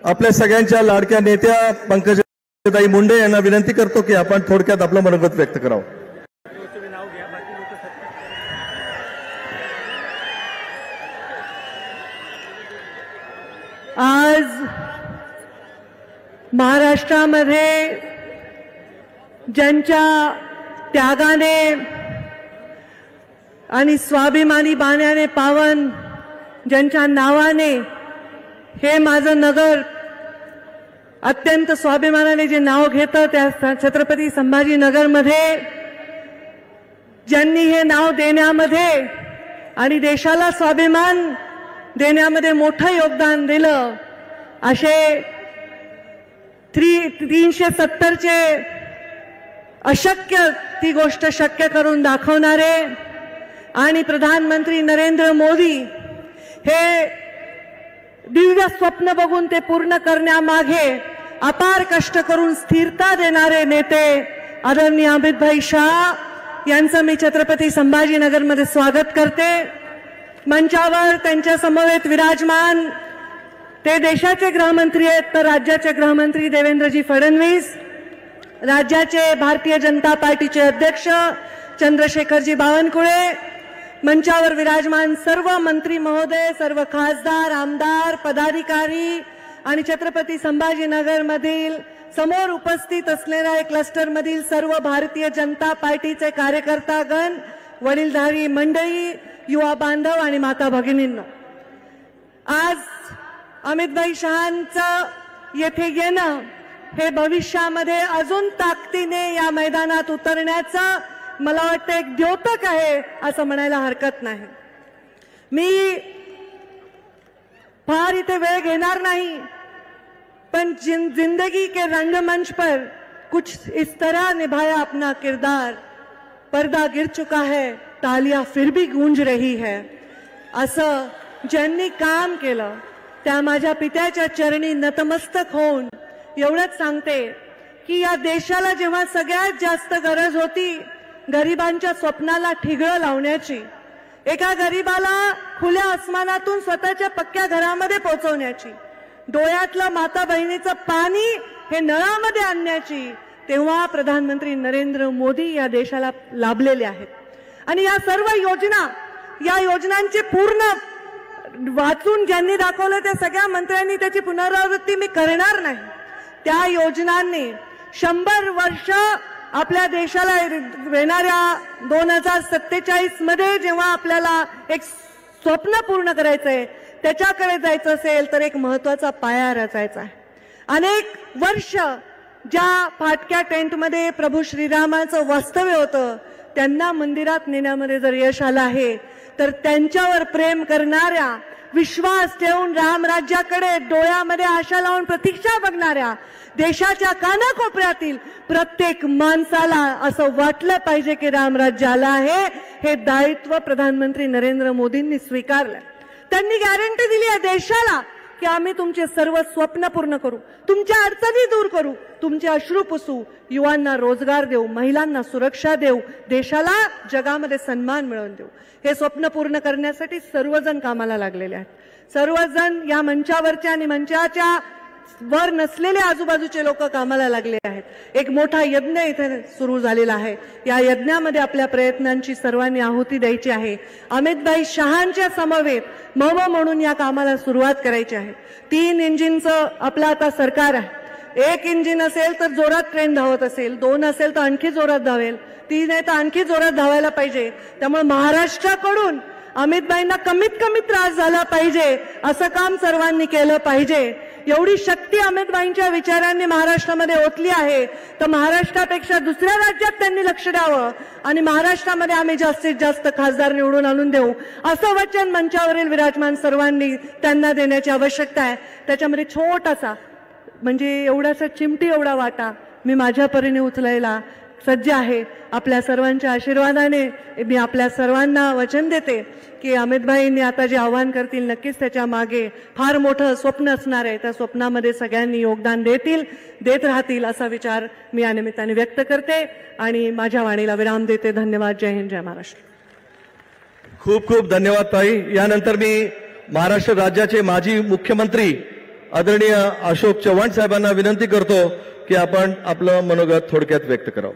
आपल्या सगळ्यांच्या लाडक्या नेत्या पंकजाताई मुंडे यांना विनंती करतो की आपण थोडक्यात आपलं मनोगत व्यक्त करावं। आज महाराष्ट्रामध्ये ज्यांच्या त्यागाने आणि स्वाभिमानी बाण्याने पावन ज्यांच्या नावाने हे माझं नगर अत्यंत स्वाभिमानाने जे नाव घेतं त्या छत्रपती संभाजीनगरमध्ये ज्यांनी हे नाव देण्यामध्ये आणि देशाला स्वाभिमान देण्यामध्ये मोठं योगदान दिलं असे 370 चे अशक्य ती गोष्ट शक्य करून दाखवणारे आणि प्रधानमंत्री नरेंद्र मोदी हे दिव्य स्वप्न बघून ते पूर्ण करण्यामागे अपार कष्ट करून स्थिरता देणारे नेते आदरणीय अमितभाई शाह यांचं मी छत्रपती संभाजीनगरमध्ये स्वागत करते। मंचावर त्यांच्या समवेत विराजमान ते देशाचे गृहमंत्री आहेत तर राज्याचे गृहमंत्री देवेंद्रजी फडणवीस, राज्याचे भारतीय जनता पार्टीचे अध्यक्ष चंद्रशेखरजी बावनकुळे, मंचावर विराजमान सर्व मंत्री महोदय, सर्व खासदार, आमदार, पदाधिकारी आणि छत्रपती संभाजीनगर मधील समोर उपस्थित असलेल्या क्लस्टर मधील सर्व भारतीय जनता पार्टीचे कार्यकर्तागण, वडीलधारी मंडळी, युवा बांधव आणि माता भगिनींनो, आज अमितभाई शहांचं येथे येणं हे भविष्यामध्ये अजून ताकदीने या मैदानात उतरण्याचं मला वाटतं एक द्योतक आहे असं म्हणायला हरकत नाही। मी फार इथे वेळ घेणार नाही, पण जिंदगी के रंगमंच पर कुछ इस तरह निभाया अपना किरदार, पर्दा गिर चुका है तालियां फिर भी गूंज रही है असं ज्यांनी काम केलं त्या माझ्या पित्याच्या चरणी नतमस्तक होऊन एवढंच सांगते की या देशाला जेव्हा सगळ्यात जास्त गरज होती गरिबांच्या स्वप्नाला ठिगळं लावण्याची, एका गरिबाला खुल्या आसमानातून स्वतःच्या पक्क्या घरामध्ये पोहोचवण्याची, डोळ्यातलं माता बहिणीचं पाणी हे नळामध्ये आणण्याची, तेव्हा प्रधानमंत्री नरेंद्र मोदी या देशाला लाभलेले आहेत। आणि या सर्व योजना, या योजनांचे पूर्ण वाचून ज्यांनी दाखवलं त्या सगळ्या मंत्र्यांनी त्याची पुनरावृत्ती मी करणार नाही। त्या योजनांनी 100 वर्ष आपल्या देशाला येणाऱ्या 2047 मध्ये जेव्हा आपल्याला एक स्वप्न पूर्ण करायचंय, त्याच्याकडे जायचं असेल तर एक महत्त्वाचा पाया रचायचा आहे। अनेक वर्ष ज्या फाटक्या टेंटमध्ये प्रभू श्रीरामाचं वास्तव्य होतं त्यांना मंदिरात नेण्यामध्ये जर यश आलं आहे तर त्यांच्यावर प्रेम करणाऱ्या, विश्वास ठेवून रामराज्याकडे डोळ्यामध्ये आशा लावून प्रतीक्षा बघणाऱ्या देशाच्या कानाकोपऱ्यातील प्रत्येक माणसाला असं वाटलं पाहिजे की रामराज्य आलं आहे, हे दायित्व प्रधानमंत्री नरेंद्र मोदींनी स्वीकारलं। त्यांनी गॅरंटी दिली आहे देशाला की आम्ही तुमचे सर्व स्वप्न पूर्ण करू, तुमच्या अडचणी दूर करू, तुमचे अश्रू पुसू, युवांना रोजगार देऊ, महिलांना सुरक्षा देऊ, देशाला जगामध्ये सन्मान मिळवून देऊ। हे स्वप्न पूर्ण करण्यासाठी सर्वजण कामाला लागलेले आहेत। सर्वजण या मंचावरच्या आणि मंचाच्या वर नसलेले आजूबाजूचे लोक कामाला लागले आहेत। एक मोठा यज्ञ इथे सुरू झालेला आहे। या यज्ञामध्ये आपल्या प्रयत्नांची सर्वांनी आहुती द्यायची आहे। अमितभाई शहांच्या समवेत मव म्हणून या कामाला सुरुवात करायची आहे। 3 इंजिनचं आपलं आता सरकार आहे। 1 इंजिन असेल तर जोरात ट्रेन धावत असेल, 2 असेल तर आणखी जोरात धावेल, 3 आहे तर आणखी जोरात धावायला पाहिजे। त्यामुळे महाराष्ट्राकडून अमितभाईंना कमीत कमी त्रास झाला पाहिजे असं काम सर्वांनी केलं पाहिजे। एवढी शक्ती अमितभाईंच्या विचारांनी महाराष्ट्रामध्ये ओतली आहे तर महाराष्ट्रापेक्षा दुसऱ्या राज्यात त्यांनी लक्ष द्यावं आणि महाराष्ट्रामध्ये आम्ही जास्तीत जास्त खासदार निवडून आणून देऊ असं वचन मंचावरील विराजमान सर्वांनी त्यांना देण्याची आवश्यकता आहे। त्याच्यामध्ये छोटासा म्हणजे एवढासा चिमटी एवढा वाटा मी माझ्या परीने उचलायला सज्ज आहे। आपल्या सर्वांच्या आशीर्वादाने मी आपल्या सर्वांना वचन देते की अमितभाईंनी आता जे आव्हान करतील नक्कीच त्याच्या मागे फार मोठं स्वप्न असणार आहे। त्या स्वप्नामध्ये सगळ्यांनी योगदान देत राहतील असा विचार मी या निमित्ताने व्यक्त करते आणि माझ्या वाणीला विराम देते। धन्यवाद। जय हिंद, जय महाराष्ट्र। खूप खूप धन्यवाद ताई। यानंतर मी महाराष्ट्र राज्याचे माजी मुख्यमंत्री आदरणीय अशोक चव्हाण साहेबांना विनंती करतो की आपण आपलं मनोगत थोडक्यात व्यक्त करावं.